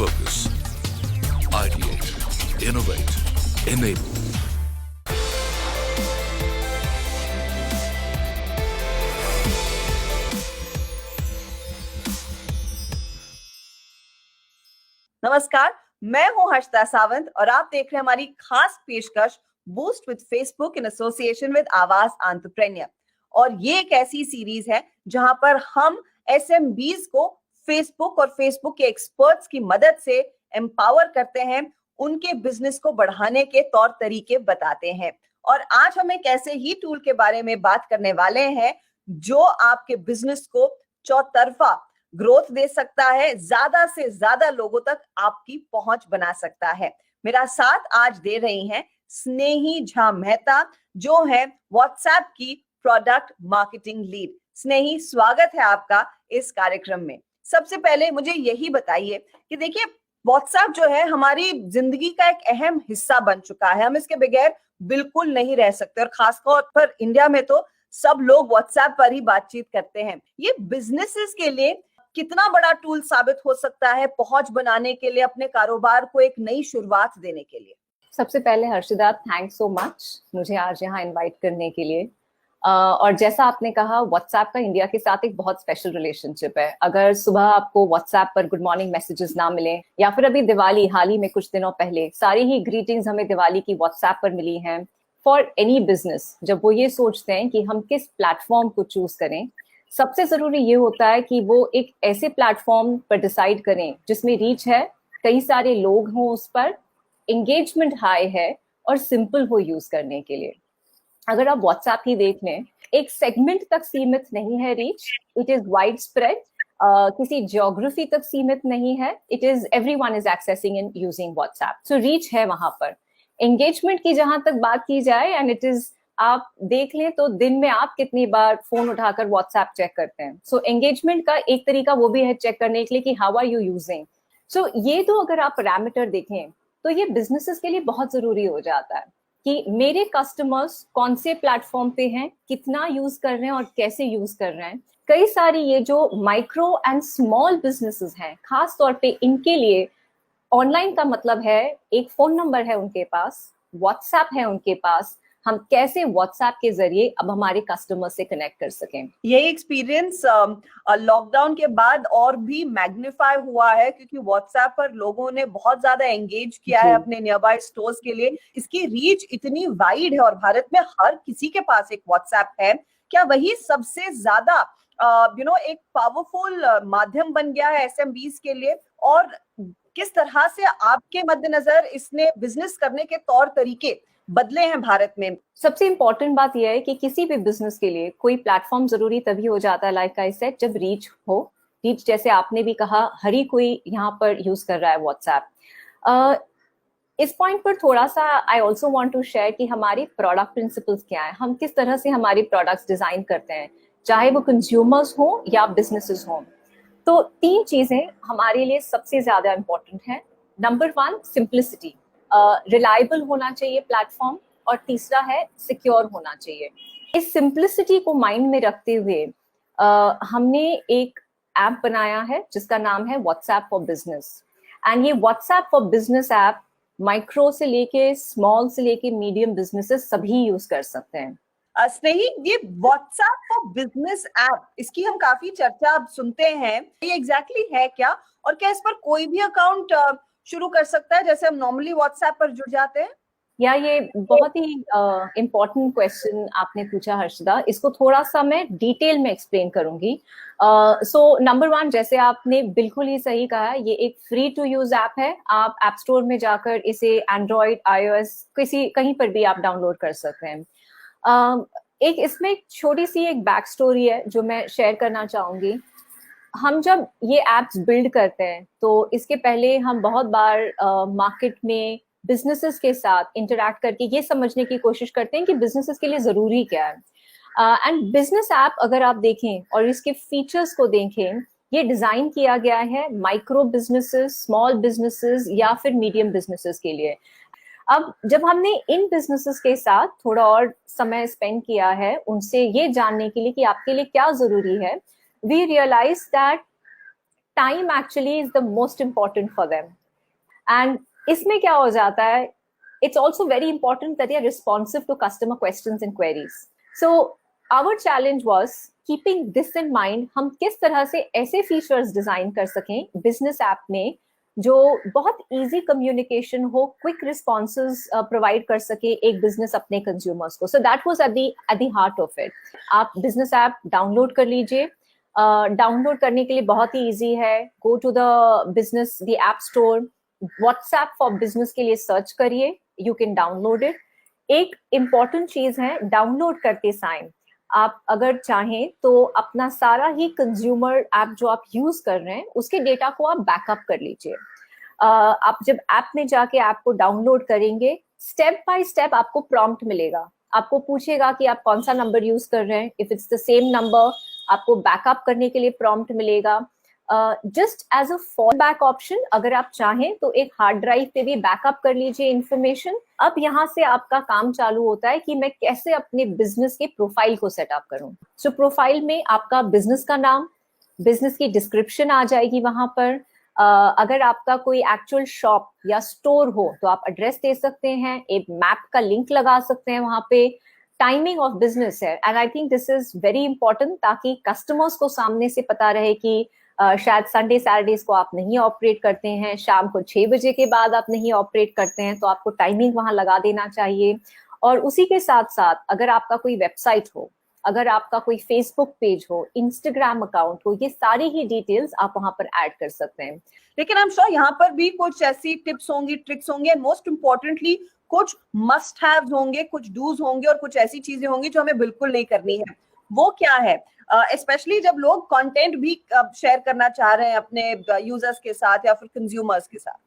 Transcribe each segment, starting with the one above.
Focus. Ideate. Innovate. Enable. नमस्कार, मैं हूं हर्षदा सावंत और आप देख रहे हैं हमारी खास पेशकश boost with Facebook in association with Awaaz entrepreneur. और ये एक ऐसी सीरीज है जहां पर हम एसएमबीज को फेसबुक और फेसबुक के एक्सपर्ट्स की मदद से एम्पावर करते हैं, उनके बिजनेस को बढ़ाने के तौर तरीके बताते हैं। और आज हम एक ऐसे ही टूल के बारे में बात करने वाले हैं जो आपके बिजनेस को चौतरफा ग्रोथ दे सकता है, ज्यादा से ज्यादा लोगों तक आपकी पहुंच बना सकता है। मेरा साथ आज दे रही हैं स्नेही झा मेहता, जो है व्हाट्सएप की प्रोडक्ट मार्केटिंग लीड। स्नेही, स्वागत है आपका इस कार्यक्रम में। सबसे पहले मुझे यही बताइए कि देखिए, व्हाट्सएप जो है हमारी जिंदगी का एक अहम हिस्सा बन चुका है। हम इसके बगैर बिल्कुल नहीं रह सकते, और खासतौर पर इंडिया में तो सब लोग व्हाट्सएप पर ही बातचीत करते हैं। ये बिजनेसेस के लिए कितना बड़ा टूल साबित हो सकता है पहुंच बनाने के लिए, अपने कारोबार को एक नई शुरुआत देने के लिए? सबसे पहले हर्षदा, थैंक्स सो मच मुझे आज यहाँ इनवाइट करने के लिए। और जैसा आपने कहा, व्हाट्सएप का इंडिया के साथ एक बहुत स्पेशल रिलेशनशिप है। अगर सुबह आपको व्हाट्सएप पर गुड मॉर्निंग मैसेजेस ना मिले, या फिर अभी दिवाली हाल ही में कुछ दिनों पहले सारी ही ग्रीटिंग्स हमें दिवाली की व्हाट्सएप पर मिली हैं, फॉर एनी बिजनेस जब वो ये सोचते हैं कि हम किस प्लेटफॉर्म को चूज करें, सबसे जरूरी ये होता है कि वो एक ऐसे प्लेटफॉर्म पर डिसाइड करें जिसमें रीच है, कई सारे लोग हों उस पर, एंगेजमेंट हाई है और सिंपल हो यूज करने के लिए। अगर आप व्हाट्सएप ही देख लें, एक सेगमेंट तक सीमित नहीं है reach, it is wide spread, किसी ज्योग्राफी तक सीमित नहीं है, it is everyone is accessing and using WhatsApp, so reach है वहां पर। एंगेजमेंट की जहां तक बात की जाए, एंड इट इज, आप देख लें तो दिन में आप कितनी बार फोन उठाकर व्हाट्सएप चेक करते हैं। सो एंगेजमेंट का एक तरीका वो भी है चेक करने के लिए कि हाउ आर यू यूजिंग। सो ये तो अगर आप पैरामीटर देखें तो ये बिजनेसेस के लिए बहुत जरूरी हो जाता है कि मेरे कस्टमर्स कौन से प्लेटफॉर्म पे हैं, कितना यूज कर रहे हैं और कैसे यूज कर रहे हैं। कई सारी ये जो माइक्रो एंड स्मॉल बिजनेसेस हैं, खास तौर पे इनके लिए ऑनलाइन का मतलब है एक फोन नंबर है उनके पास, व्हाट्सएप है उनके पास, हम कैसे व्हाट्सएप के जरिए अब हमारे कस्टमर से कनेक्ट कर सकें। यही एक्सपीरियंस लॉकडाउन के बाद और भी मैग्नीफाई हुआ है, क्योंकि व्हाट्सएप पर लोगों ने बहुत ज्यादा एंगेज किया है अपने नियर बाय स्टोर्स के लिए। इसकी रीच इतनी वाइड है और भारत में हर किसी के पास एक व्हाट्सएप है। क्या वही सबसे ज्यादा एक पावरफुल माध्यम बन गया है एसएमबीज के लिए? और किस तरह से आपके मद्देनजर इसने बिजनेस करने के तौर तरीके बदले हैं भारत में? सबसे इंपॉर्टेंट बात यह है कि किसी भी बिजनेस के लिए कोई प्लेटफॉर्म जरूरी तभी हो जाता है, लाइक आई सेड, जब रीच हो। रीच, जैसे आपने भी कहा, हर ही कोई यहाँ पर यूज कर रहा है व्हाट्सएप। इस पॉइंट पर थोड़ा सा I also want to share कि हमारी प्रोडक्ट प्रिंसिपल्स क्या है, हम किस तरह से हमारी प्रोडक्ट्स डिजाइन करते हैं, चाहे वो कंज्यूमर्स हो या बिजनेसेस हो। तो 3 चीजें हमारे लिए सबसे ज्यादा इंपॉर्टेंट है। नंबर 1, सिंप्लिसिटी, रिलायबल होना चाहिए प्लेटफॉर्म, और तीसरा है सिक्योर होना चाहिए। इस सिंप्लिसिटी को माइंड में रखते हुए हमने एक ऐप बनाया है जिसका नाम है व्हाट्सएप फॉर बिजनेस। एंड ये WhatsApp for business app micro से लेके स्मॉल से लेके मीडियम बिजनेसेस सभी यूज कर सकते हैं। स्नेही, ये व्हाट्सएप फॉर बिजनेस ऐप, इसकी हम काफी चर्चा अब सुनते हैं, ये एग्जैक्टली है क्या? और क्या इस पर कोई भी अकाउंट शुरू कर सकता है जैसे हम नॉर्मली व्हाट्सएप पर जुड़ जाते हैं? या ये बहुत ही इम्पोर्टेंट क्वेश्चन आपने पूछा हर्षदा, इसको थोड़ा सा मैं डिटेल में एक्सप्लेन करूंगी। सो नंबर 1, जैसे आपने बिल्कुल ही सही कहा, ये एक फ्री टू यूज ऐप है। आप ऐप स्टोर में जाकर इसे एंड्रॉइड, iOS कहीं पर भी आप डाउनलोड कर सकते हैं। एक इसमें छोटी सी एक बैक स्टोरी है जो मैं शेयर करना चाहूंगी। हम जब ये एप्स बिल्ड करते हैं तो इसके पहले हम बहुत बार मार्केट में बिजनेसेस के साथ इंटरैक्ट करके ये समझने की कोशिश करते हैं कि बिजनेसेस के लिए जरूरी क्या है। एंड बिजनेस ऐप अगर आप देखें और इसके फीचर्स को देखें, ये डिजाइन किया गया है माइक्रो बिजनेसेस, स्मॉल बिजनेसेस या फिर मीडियम बिजनेसेस के लिए। अब जब हमने इन बिजनेसेस के साथ थोड़ा और समय स्पेंड किया है, उनसे ये जानने के लिए कि आपके लिए क्या जरूरी है, we realize that time actually is the most important for them. And इसमें क्या हो जाता है, it's also very important that they are responsive to customer questions and queries. So our challenge was keeping this in mind, हम किस तरह से ऐसे फीचर्स डिजाइन कर सकें बिजनेस ऐप में जो बहुत इजी कम्युनिकेशन हो, क्विक रिस्पॉन्सेज प्रोवाइड कर सके एक बिजनेस अपने कंज्यूमर्स को. So that was at the heart of it. आप बिजनेस ऐप डाउनलोड कर लीजिए. डाउनलोड करने के लिए बहुत ही इजी है. Go to the business the app store, WhatsApp for business के लिए सर्च करिए, यू कैन डाउनलोड इट. एक इम्पॉर्टेंट चीज है, डाउनलोड करते टाइम आप अगर चाहें तो अपना सारा ही कंज्यूमर ऐप जो आप यूज कर रहे हैं उसके डेटा को आप बैकअप कर लीजिए. आप जब ऐप में जाके ऐप को डाउनलोड करेंगे, स्टेप बाय स्टेप आपको प्रॉम्प्ट मिलेगा. आपको पूछेगा कि आप कौन सा नंबर यूज कर रहे हैं. If it's the same number, आपको बैकअप करने के लिए प्रॉम्प्ट मिलेगा. Just as a fall back option, अगर आप चाहें तो एक हार्ड ड्राइव पे भी बैकअप कर लीजिए इंफॉर्मेशन. अब यहाँ से आपका काम चालू होता है कि मैं कैसे अपने बिजनेस के प्रोफाइल को सेटअप करूं. सो प्रोफाइल में आपका बिजनेस का नाम, बिजनेस की डिस्क्रिप्शन आ जाएगी वहां पर. अगर आपका कोई एक्चुअल शॉप या स्टोर हो तो आप एड्रेस दे सकते हैं, एक मैप का लिंक लगा सकते हैं वहां पे. टाइमिंग ऑफ बिजनेस है, and I think this is very important, ताकि कस्टमर्स को सामने से पता रहे कि शायद संडे सैटरडेज को आप नहीं ऑपरेट करते हैं, शाम को 6 बजे के बाद आप नहीं ऑपरेट करते हैं, तो आपको टाइमिंग वहां लगा देना चाहिए. और उसी के साथ साथ अगर आपका कोई वेबसाइट हो, अगर आपका कोई फेसबुक पेज हो, इंस्टाग्राम अकाउंट हो, ये सारी ही डिटेल्स आप वहां पर ऐड कर सकते हैं. लेकिन आई एम श्योर यहाँ पर भी कुछ ऐसी टिप्स होंगी, ट्रिक्स होंगे, एंड मोस्ट इंपॉर्टेंटली कुछ मस्ट हैव्स होंगे, कुछ डूज होंगे और कुछ ऐसी चीजें होंगी जो हमें बिल्कुल नहीं करनी है. वो क्या है? स्पेशली जब लोग कंटेंट भी शेयर करना चाह रहे हैं अपने यूजर्स के साथ या फिर कंज्यूमर्स के साथ.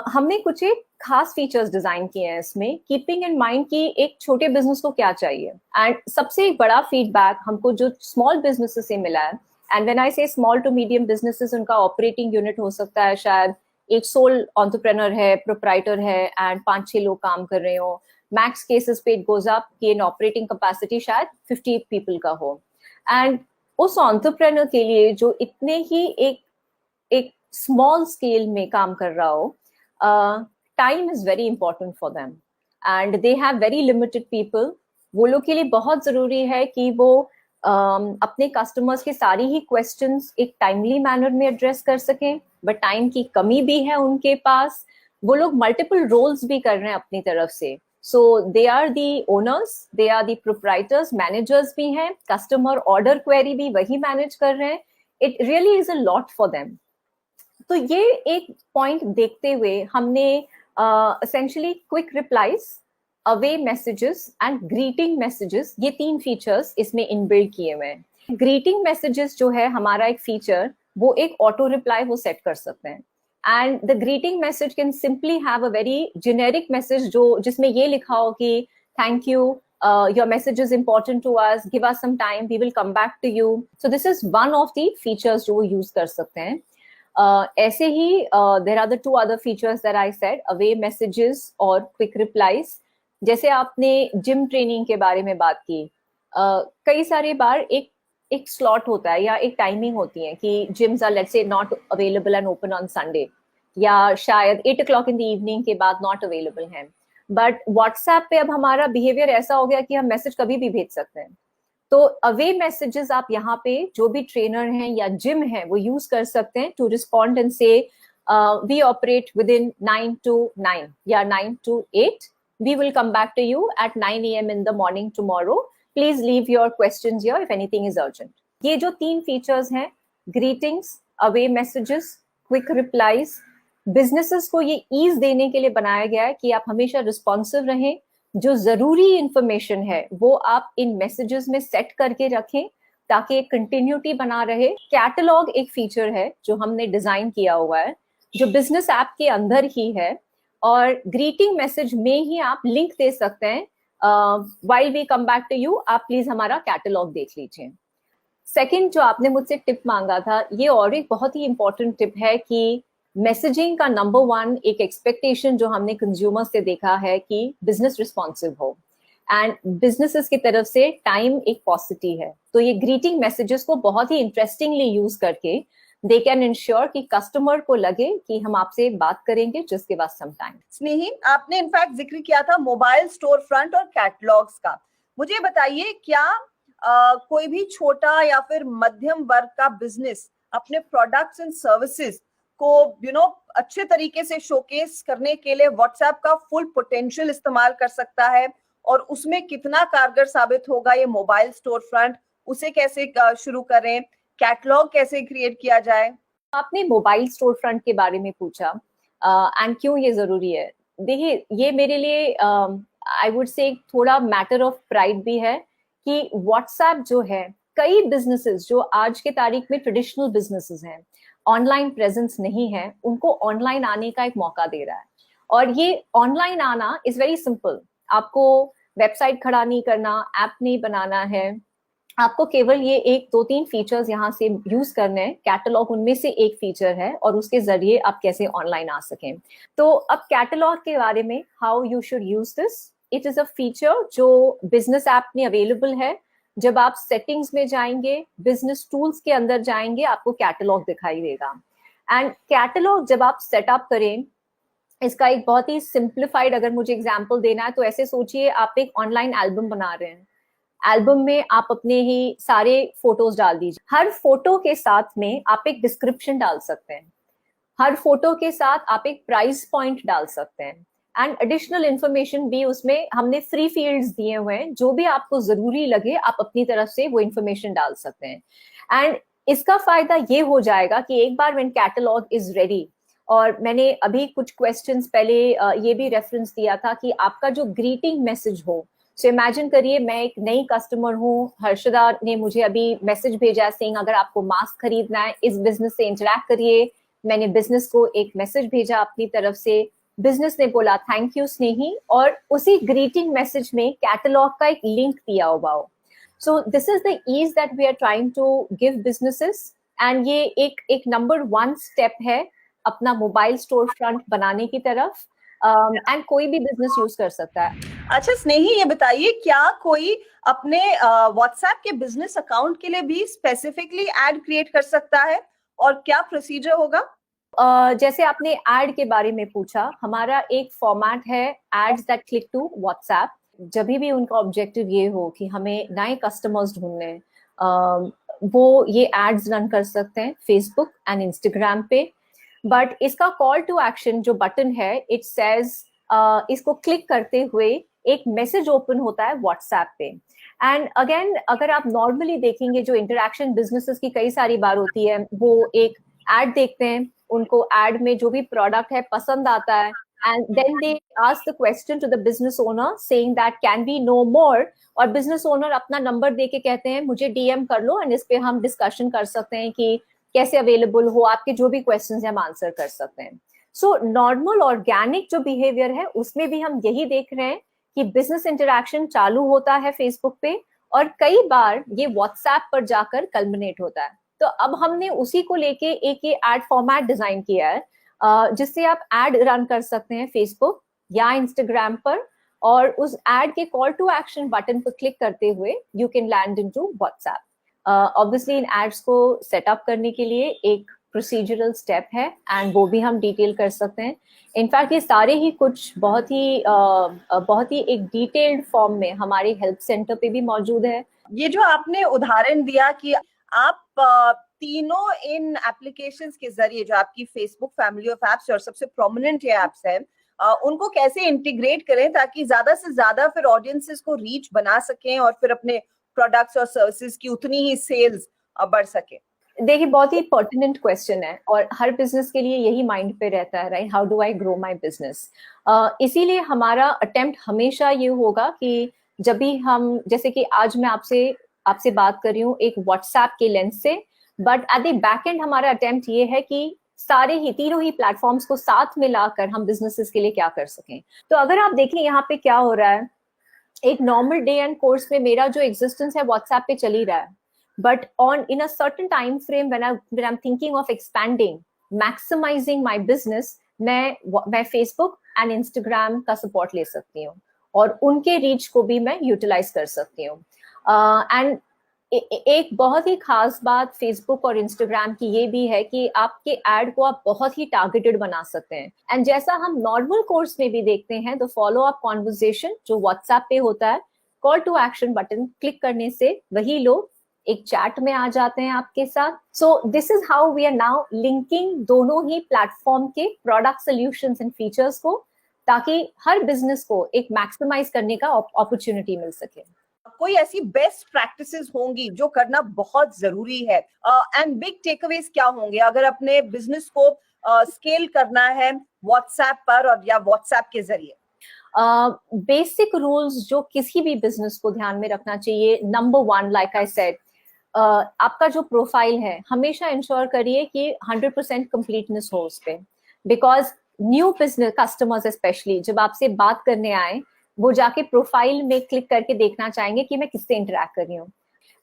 हमने कुछ एक खास फीचर्स डिजाइन किए हैं इसमें, कीपिंग इन माइंड कि एक छोटे बिजनेस को क्या चाहिए. एंड सबसे एक बड़ा फीडबैक हमको जो स्मॉल बिजनेसेस से मिला है, एंड व्हेन आई से स्मॉल टू मीडियम बिजनेसेस, उनका ऑपरेटिंग यूनिट हो सकता है शायद एक सोल एंटरप्रेन्योर है, प्रोप्राइटर है, एंड 5-6 लोग काम कर रहे हो. मैक्स केसेस पे इट गोज अप कि इन ऑपरेटिंग कैपेसिटी शायद 50 पीपल का हो. एंड उस एंटरप्रेन्योर के लिए जो इतने ही एक स्मॉल स्केल में काम कर रहा हो, time is very important for them and they have very limited people. वो लोग के लिए बहुत जरूरी है कि वो अपने कस्टमर्स के सारी ही क्वेश्चंस एक टाइमली मैनर में एड्रेस कर सकें, बट टाइम की कमी भी है उनके पास. वो लोग मल्टीपल रोल्स भी कर रहे हैं अपनी तरफ से. So they are the owners, they are the proprietors, managers भी हैं, customer order query भी वही manage कर रहे हैं. It really is a lot for them. तो ये एक point देखते हुए हमने essentially quick replies, away messages and greeting messages, ये 3 features इसमें inbuilt किए हुए हैं. Greeting messages जो है हमारा एक feature, वो एक auto reply वो set कर सकते हैं. And the greeting message can simply have a very generic message जो जिसमें ये लिखा हो कि thank you, your message is important to us, give us some time, we will come back to you. So this is one of the features जो वो use कर सकते हैं. ऐसे ही there are the 2 other features that I said, away messages और quick replies. जैसे आपने gym training के बारे में बात की, कई सारे बार एक स्लॉट होता है या एक टाइमिंग होती है कि gyms are let's say not available and open on Sunday, या शायद 8 o'clock इन द इवनिंग के बाद नॉट अवेलेबल हैं. बट व्हाट्सएप पे अब हमारा बिहेवियर ऐसा हो गया कि हम मैसेज कभी भी भेज सकते हैं. तो अवे मैसेजेस आप यहाँ पे जो भी ट्रेनर हैं या जिम है वो यूज कर सकते हैं to respond and say we operate within 9 to 9 या 9 to 8. We will come back to you at 9 AM in the morning tomorrow. Please leave your questions here if anything is urgent. ये जो 3 features हैं, greetings, away messages, quick replies, businesses को ये ease देने के लिए बनाया गया है कि आप हमेशा responsive रहें. जो जरूरी इंफॉर्मेशन है वो आप इन मैसेजेस में सेट करके रखें ताकि एक कंटिन्यूटी बना रहे. कैटलॉग एक फीचर है जो हमने डिजाइन किया हुआ है, जो बिजनेस ऐप के अंदर ही है, और ग्रीटिंग मैसेज में ही आप लिंक दे सकते हैं. while we come back to you, आप प्लीज हमारा कैटलॉग देख लीजिए. सेकंड जो आपने मुझसे टिप मांगा था, ये और एक बहुत ही इंपॉर्टेंट टिप है कि मैसेजिंग का नंबर 1 एक एक्सपेक्टेशन जो हमने कंज्यूमर से देखा है कि बिजनेस रिस्पॉन्सिव हो, एंड बिजनेसेस की तरफ से टाइम एक पॉसिटी है. तो ये ग्रीटिंग मैसेजेस को बहुत ही इंटरेस्टिंगली यूज करके दे कैन इंश्योर कि कस्टमर को लगे कि हम आपसे बात करेंगे just give us some time. Snehi, आपने इनफैक्ट जिक्र किया था मोबाइल स्टोर फ्रंट और कैटलॉग्स का। मुझे बताइए, क्या कोई भी छोटा या फिर मध्यम वर्ग का बिजनेस अपने प्रोडक्ट्स एंड सर्विसेज को अच्छे तरीके से शोकेस करने के लिए व्हाट्सएप का फुल पोटेंशियल इस्तेमाल कर सकता है? और उसमें कितना कारगर साबित होगा ये मोबाइल स्टोर फ्रंट? उसे कैसे शुरू करें? कैटलॉग कैसे क्रिएट किया जाए? आपने मोबाइल स्टोर फ्रंट के बारे में पूछा एंड क्यों ये जरूरी है। देखिए, ये मेरे लिए आई वुड से थोड़ा मैटर ऑफ प्राइड भी है कि व्हाट्सएप जो है, कई बिजनेसेस जो आज के तारीख में ट्रेडिशनल बिजनेसेस हैं, ऑनलाइन प्रेजेंस नहीं है, उनको ऑनलाइन आने का एक मौका दे रहा है। और ये ऑनलाइन आना इज वेरी सिंपल। आपको वेबसाइट खड़ा नहीं करना, ऐप नहीं बनाना है, आपको केवल ये 1-2-3 फीचर्स यहाँ से यूज करने हैं। कैटलॉग उनमें से एक फीचर है और उसके जरिए आप कैसे ऑनलाइन आ सकें। तो अब कैटलॉग के बारे में, how you should use this. It is a feature जो बिजनेस ऐप में अवेलेबल है। जब आप सेटिंग्स में जाएंगे, बिजनेस टूल्स के अंदर जाएंगे, आपको कैटलॉग दिखाई देगा। एंड कैटलॉग जब आप सेटअप करें, इसका एक बहुत ही सिंप्लीफाइड अगर मुझे एग्जांपल देना है तो ऐसे सोचिए, आप एक ऑनलाइन एल्बम बना रहे हैं। एल्बम में आप अपने ही सारे फोटोज डाल दीजिए। हर फोटो के साथ में आप एक डिस्क्रिप्शन डाल सकते हैं, हर फोटो के साथ आप एक प्राइस पॉइंट डाल सकते हैं, एंड एडिशनल इंफॉर्मेशन भी उसमें हमने फ्री फील्ड्स दिए हुए हैं। जो भी आपको जरूरी लगे आप अपनी तरफ से वो इंफॉर्मेशन डाल सकते हैं। एंड इसका फायदा ये हो जाएगा कि एक बार व्हेन कैटलॉग इज रेडी, और मैंने अभी कुछ क्वेश्चंस पहले ये भी रेफरेंस दिया था कि आपका जो ग्रीटिंग मैसेज हो। सो इमेजिन करिए, मैं एक नई कस्टमर हूँ, हर्षदा ने मुझे अभी मैसेज भेजा सेइंग अगर आपको मास्क खरीदना है, इस बिजनेस से इंटरेक्ट करिए। मैंने बिजनेस को एक मैसेज भेजा अपनी तरफ से, बिजनेस ने बोला थैंक यू स्नेही, और उसी ग्रीटिंग मैसेज में कैटलॉग का एक लिंक दिया हुआ हो। So this is the ease that we are trying to give businesses, and ये एक नंबर 1 स्टेप है अपना मोबाइल स्टोर फ्रंट बनाने की तरफ। एंड कोई भी बिजनेस यूज कर सकता है। अच्छा स्नेही, ये बताइए, क्या कोई अपने व्हाट्सएप के बिजनेस अकाउंट के लिए भी स्पेसिफिकली ऐड क्रिएट कर सकता है, और क्या प्रोसीजर होगा? जैसे आपने एड के बारे में पूछा, हमारा एक फॉर्मेट है ads that click to WhatsApp. जब भी उनका ऑब्जेक्टिव ये हो कि हमें नए कस्टमर्स ढूंढने, वो ये एड्स रन कर सकते हैं फेसबुक एंड इंस्टाग्राम पे। बट इसका कॉल टू एक्शन जो बटन है, इट सेज, इसको क्लिक करते हुए एक मैसेज ओपन होता है व्हाट्सएप पे। एंड अगेन, अगर आप नॉर्मली देखेंगे जो इंटरेक्शन बिजनेसेस की कई सारी बार होती है, वो एक एड देखते हैं, उनको एड में जो भी प्रोडक्ट है पसंद आता है, and then they ask the question to the business owner saying that can we know more, और बिजनेस ओनर अपना नंबर दे के कहते हैं मुझे डीएम कर लो, एंड इस पे हम डिस्कशन कर सकते हैं कि कैसे अवेलेबल हो, आपके जो भी क्वेश्चंस हैं हम आंसर कर सकते हैं। सो नॉर्मल ऑर्गेनिक जो बिहेवियर है उसमें भी हम यही देख रहे हैं कि बिजनेस इंटरेक्शन चालू होता है फेसबुक पे, और कई बार ये व्हाट्सएप पर जाकर कल्मिनेट होता है। तो अब हमने उसी को लेके एक ये एड फॉर्मेट डिजाइन किया है जिससे आप एड रन कर सकते हैं फेसबुक या इंस्टाग्राम पर, और उस एड के कॉल टू एक्शन बटन पर क्लिक करते हुए you can land into WhatsApp. Obviously इन एड्स को सेटअप करने के लिए एक प्रोसीजरल स्टेप है, एंड वो भी हम डिटेल कर सकते हैं। इनफैक्ट ये सारे ही कुछ बहुत ही एक डिटेल्ड फॉर्म में हमारे हेल्प सेंटर पे भी मौजूद है। ये जो आपने उदाहरण दिया कि आप तीनों इन एप्लीकेशंस के जरिए, जो आपकी फेसबुक फैमिली ऑफ एप्स और सबसे प्रोमिनेंट ये एप्स हैं, उनको कैसे इंटीग्रेट करें ताकि ज्यादा से ज्यादा फिर ऑडियंसेस को रीच बना सकें और फिर अपने प्रोडक्ट्स और सर्विसेज की उतनी ही सेल्स बढ़ सके। देखिए, बहुत ही पर्टिनेंट क्वेश्चन है और हर बिजनेस के लिए यही माइंड पे रहता है, right? How do I grow my business. इसीलिए हमारा अटेम्प्ट हमेशा ये होगा कि जब भी हम, जैसे कि आज मैं आपसे बात कर रही हूँ एक व्हाट्सएप के लेंस से, but at the back and हमारा अटेम्प्ट ये है कि सारे ही तीनों ही प्लेटफॉर्म्स को साथ में लाकर हम बिजनेसेस के लिए क्या कर सकें। तो अगर आप देखें यहाँ पे क्या हो रहा है, एक नॉर्मल डे एंड कोर्स में मेरा जो एग्जिस्टेंस है व्हाट्सएप पे चल ही रहा है, but in a certain time frame when I'm thinking of expanding, maximizing my business, मैं Facebook and Instagram का support ले सकती हूँ और उनके reach को भी मैं utilize कर सकती हूँ। And एक बहुत ही खास बात फेसबुक और इंस्टाग्राम की ये भी है कि आपके एड को आप बहुत ही टारगेटेड बना सकते हैं। एंड जैसा हम नॉर्मल कोर्स में भी देखते हैं, द फॉलो अप कॉन्वर्सेशन जो व्हाट्सएप पे होता है, call to action button click करने से वही लोग एक चैट में आ जाते हैं आपके साथ। So this is how we are now linking दोनों ही प्लेटफॉर्म के प्रोडक्ट सोल्यूशंस एंड फीचर्स को, ताकि हर बिजनेस को एक मैक्सिमाइज करने का अपॉर्चुनिटी मिल सके। कोई ऐसी बेस्ट प्रैक्टिसेस होंगी जो करना बहुत जरूरी है, एंड बिग टेकअवेज क्या होंगे अगर अपने बिजनेस को स्केल करना है व्हाट्सएप पर और या व्हाट्सएप के जरिए? बेसिक रूल्स जो किसी भी बिजनेस को ध्यान में रखना चाहिए, नंबर 1, लाइक आई सेड, आपका जो प्रोफाइल है हमेशा इंश्योर करिए कि 100% कंप्लीटनेस हो उस पे, because new business customers specially जब आपसे बात करने आए, वो जाके प्रोफाइल में क्लिक करके देखना चाहेंगे कि मैं किससे इंटरेक्ट कर रही हूँ,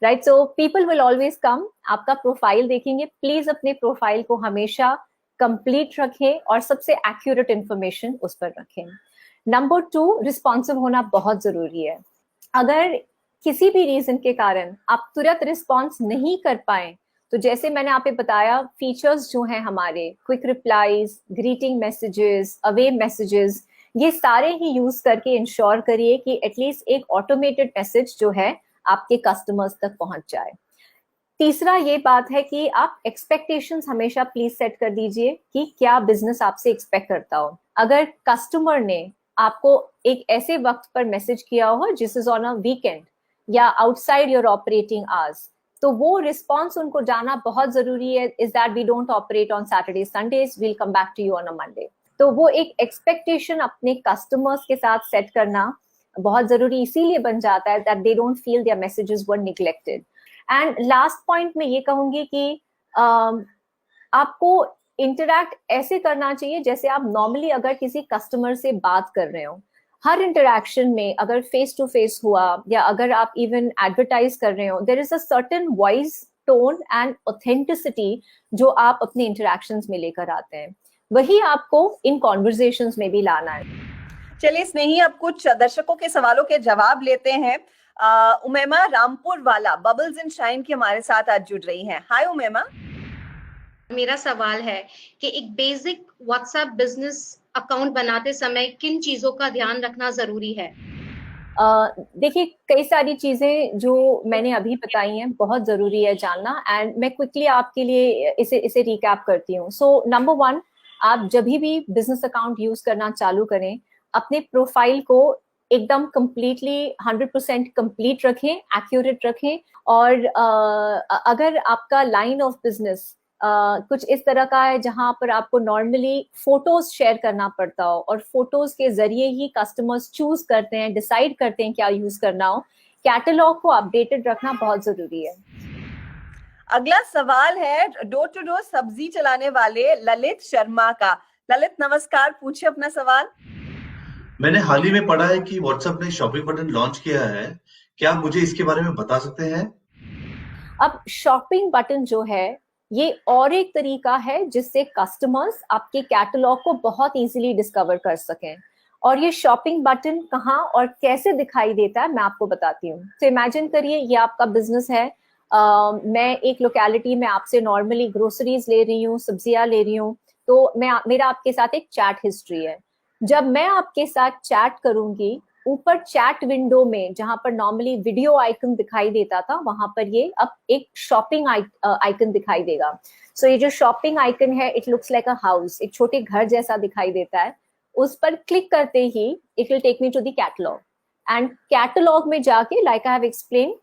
right? So people will always come, आपका प्रोफाइल देखेंगे, प्लीज अपने प्रोफाइल को हमेशा कंप्लीट रखें और सबसे एक्यूरेट इंफॉर्मेशन उस पर रखें। नंबर 2, रिस्पॉन्सिव होना बहुत जरूरी है। अगर किसी भी रीजन के कारण आप तुरंत रिस्पॉन्स नहीं कर पाए, तो जैसे मैंने आप बताया, फीचर्स जो हैं हमारे, quick replies, greeting messages, away messages, ये सारे ही यूज करके इंश्योर करिए कि एटलीस्ट एक ऑटोमेटेड मैसेज जो है आपके कस्टमर्स तक पहुंच जाए। तीसरा ये बात है कि आप एक्सपेक्टेशंस हमेशा प्लीज सेट कर दीजिए कि क्या बिजनेस आपसे एक्सपेक्ट करता हो। अगर कस्टमर ने आपको एक ऐसे वक्त पर मैसेज किया हो जिस इज ऑन अ वीकेंड या आउटसाइड योर ऑपरेटिंग आवर्स, तो वो रिस्पॉन्स उनको जाना बहुत जरूरी है, is that we don't operate on Saturday Sundays, we'll come back to you on a Monday. तो वो एक एक्सपेक्टेशन अपने कस्टमर्स के साथ सेट करना बहुत जरूरी इसीलिए बन जाता है that they don't feel there messages were neglected. And last point में ये कहूंगी कि आपको इंटरैक्ट ऐसे करना चाहिए जैसे आप नॉर्मली अगर किसी कस्टमर से बात कर रहे हो। हर इंटरैक्शन में अगर फेस टू फेस हुआ या अगर आप इवन एडवर्टाइज कर रहे हो, there is a certain voice tone and authenticity जो आप अपने इंटरैक्शंस में लेकर आते हैं, वही आपको इन कॉन्वर्सेशंस में भी लाना है। चलिए स्नेही, अब कुछ दर्शकों के सवालों के जवाब लेते हैं। उमैमा रामपुर वाला बबल्स एंड शाइन की हमारे साथ आज जुड़ रही हैं। हाय उमैमा। मेरा सवाल है कि एक बेसिक व्हाट्सएप बिजनेस अकाउंट बनाते समय किन चीजों का ध्यान रखना जरूरी है? देखिए, कई सारी चीजें जो मैंने अभी बताई हैं बहुत जरूरी है जानना, एंड मैं क्विकली आपके लिए इसे रिकैप करती हूँ। सो नंबर 1, आप जब भी बिजनेस अकाउंट यूज करना चालू करें, अपने प्रोफाइल को एकदम कंप्लीटली 100% कंप्लीट रखें, एक्यूरेट रखें। और अगर आपका लाइन ऑफ बिजनेस कुछ इस तरह का है जहां पर आपको नॉर्मली फोटोज शेयर करना पड़ता हो और फोटोज के जरिए ही कस्टमर्स चूज करते हैं, डिसाइड करते हैं क्या यूज करना हो, कैटलॉग को अपडेटेड रखना बहुत जरूरी है। अगला सवाल है डोर टू डोर सब्जी चलाने वाले ललित शर्मा का। ललित नमस्कार, पूछिए अपना सवाल। मैंने हाल ही में पढ़ा है कि व्हाट्सएप ने शॉपिंग बटन लॉन्च किया है, क्या आप मुझे इसके बारे में बता सकते हैं? अब शॉपिंग बटन जो है ये और एक तरीका है जिससे कस्टमर्स आपके कैटलॉग को बहुत इजीली डिस्कवर कर सकें। और ये शॉपिंग बटन कहाँ और कैसे दिखाई देता है मैं आपको बताती हूँ। तो इमेजिन करिए ये आपका बिजनेस है, मैं एक लोकेलिटी में आपसे नॉर्मली ग्रोसरीज ले रही हूँ, सब्जियां ले रही हूँ, तो मेरा आपके साथ एक चैट हिस्ट्री है। जब मैं आपके साथ चैट करूंगी, ऊपर चैट विंडो में जहां पर नॉर्मली वीडियो आइकन दिखाई देता था, वहां पर ये अब एक शॉपिंग आइकन दिखाई देगा। सो ये जो शॉपिंग आइकन है, it looks like a house, एक छोटे घर जैसा दिखाई देता है। उस पर क्लिक करते ही it will take me to the catalogue, and catalogue में जाके लाइक आई हैव एक्सप्लेन,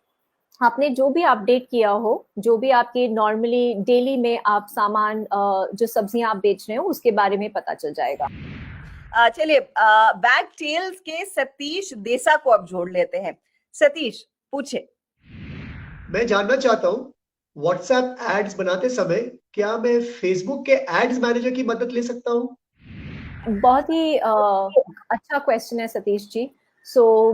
आपने जो भी अपडेट किया हो, जो भी आपके नॉर्मली डेली में आप सामान जो सब्जियां आप बेच रहे हो उसके बारे में पता चल जाएगा। चलिए बैग टेल्स के सतीश देसा को अब जोड़ लेते हैं। सतीश पूछे। मैं जानना चाहता हूँ व्हाट्सएप एड्स बनाते समय क्या मैं फेसबुक के एड्स मैनेजर की मदद ले सकता हूँ? बहुत ही अच्छा क्वेश्चन है सतीश जी। सो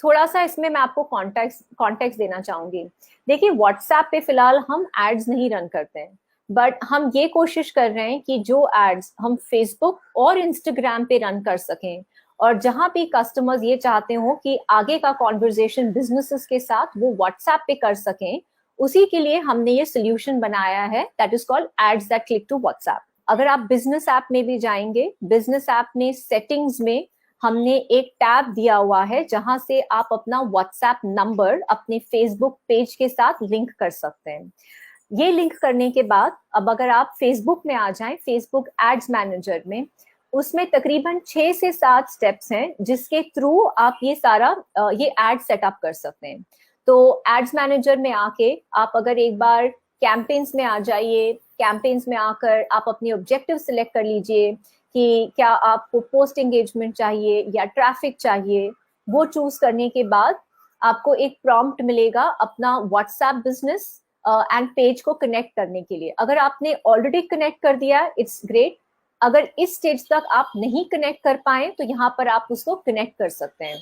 थोड़ा सा इसमें मैं आपको कॉन्टेक्स्ट देना चाहूंगी। देखिए, व्हाट्सएप पे फिलहाल हम एड्स नहीं रन करते हैं, बट हम ये कोशिश कर रहे हैं कि जो एड्स हम फेसबुक और इंस्टाग्राम पे रन कर सकें और जहां भी कस्टमर्स ये चाहते हो कि आगे का कॉन्वर्जेशन बिजनेसेस के साथ वो व्हाट्सएप पे कर सकें, उसी के लिए हमने ये सोल्यूशन बनाया है that is called ads that click to WhatsApp. अगर आप बिजनेस ऐप में भी जाएंगे, बिजनेस ऐप में सेटिंग्स में हमने एक टैब दिया हुआ है जहां से आप अपना व्हाट्सएप नंबर अपने फेसबुक पेज के साथ लिंक कर सकते हैं। ये लिंक करने के बाद अब अगर आप फेसबुक में आ जाएं, फेसबुक एड्स मैनेजर में, उसमें तकरीबन 6 से 7 स्टेप्स हैं जिसके थ्रू आप ये सारा ये एड सेटअप कर सकते हैं। तो एड्स मैनेजर में आके आप अगर एक बार कैंपेन्स में आ जाइए, कैंपेन्स में आकर आप अपनी ऑब्जेक्टिव सिलेक्ट कर लीजिए कि क्या आपको पोस्ट एंगेजमेंट चाहिए या ट्रैफिक चाहिए। वो चूज करने के बाद आपको एक प्रॉम्प्ट मिलेगा अपना व्हाट्सएप बिजनेस एंड पेज को कनेक्ट करने के लिए। अगर आपने ऑलरेडी कनेक्ट कर दिया इट्स ग्रेट, अगर इस स्टेज तक आप नहीं कनेक्ट कर पाए तो यहाँ पर आप उसको कनेक्ट कर सकते हैं।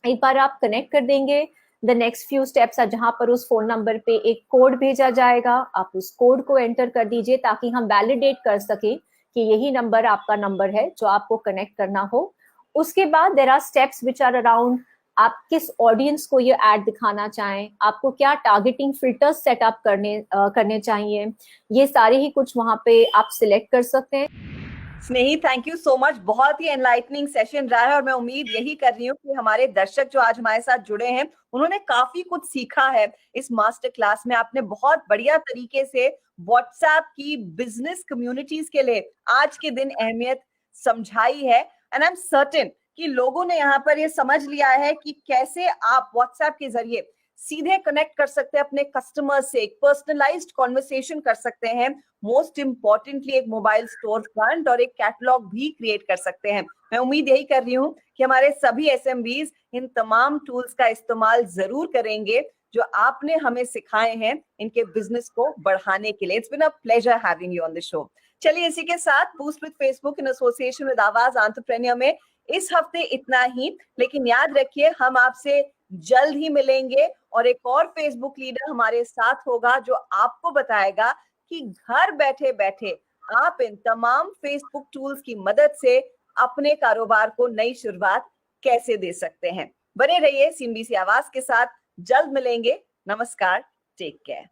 एक बार आप कनेक्ट कर देंगे, द नेक्स्ट फ्यू स्टेप्स है जहां पर उस फोन नंबर पे एक कोड भेजा जाएगा, आप उस कोड को एंटर कर दीजिए ताकि हम वैलिडेट कर सके कि यही नंबर आपका नंबर है जो आपको कनेक्ट करना हो। उसके बाद there are steps which are around आप किस ऑडियंस को ये ऐड दिखाना चाहें, आपको क्या टारगेटिंग फिल्टर्स सेटअप करने चाहिए, ये सारे ही कुछ वहां पे आप सिलेक्ट कर सकते हैं। स्नेही, थैंक यू सो मच। बहुत ही एनलाइटनिंग सेशन रहा है और मैं उम्मीद यही कर रही हूँ कि हमारे दर्शक जो आज हमारे साथ जुड़े हैं उन्होंने काफी कुछ सीखा है इस मास्टर क्लास में। आपने बहुत बढ़िया तरीके से व्हाट्सएप की बिजनेस कम्युनिटीज के लिए आज के दिन अहमियत समझाई है एंड आई एम सर्टेन कि लोगों ने यहाँ पर ये समझ लिया है कि कैसे आप व्हाट्सएप के जरिए सीधे कनेक्ट कर सकते हैं अपने कस्टमर से, एक पर्सनलाइज्ड कॉन्वर्सेशन कर सकते हैं, मोस्ट इंपॉर्टेंटली एक मोबाइल स्टोर फ्रंट और एक कैटलॉग भी क्रिएट कर सकते हैं। मैं उम्मीद यही कर रही हूँ कि हमारे सभी एसएमबीज इन तमाम टूल्स का इस्तेमाल जरूर करेंगे जो आपने हमें सिखाए हैं इनके बिजनेस को बढ़ाने के लिए। It's been a pleasure having you on the show. चलिए इसी के साथ boost with Facebook in association with Awaaz entrepreneur में इस हफ्ते इतना ही, लेकिन याद रखिए हम आपसे जल्द ही मिलेंगे और एक और फेसबुक लीडर हमारे साथ होगा जो आपको बताएगा कि घर बैठे बैठे आप इन तमाम फेसबुक टूल्स की मदद से अपने कारोबार को नई शुरुआत कैसे दे सकते हैं। बने रहिए सीएनबीसी आवाज के साथ, जल्द मिलेंगे। नमस्कार, टेक केयर।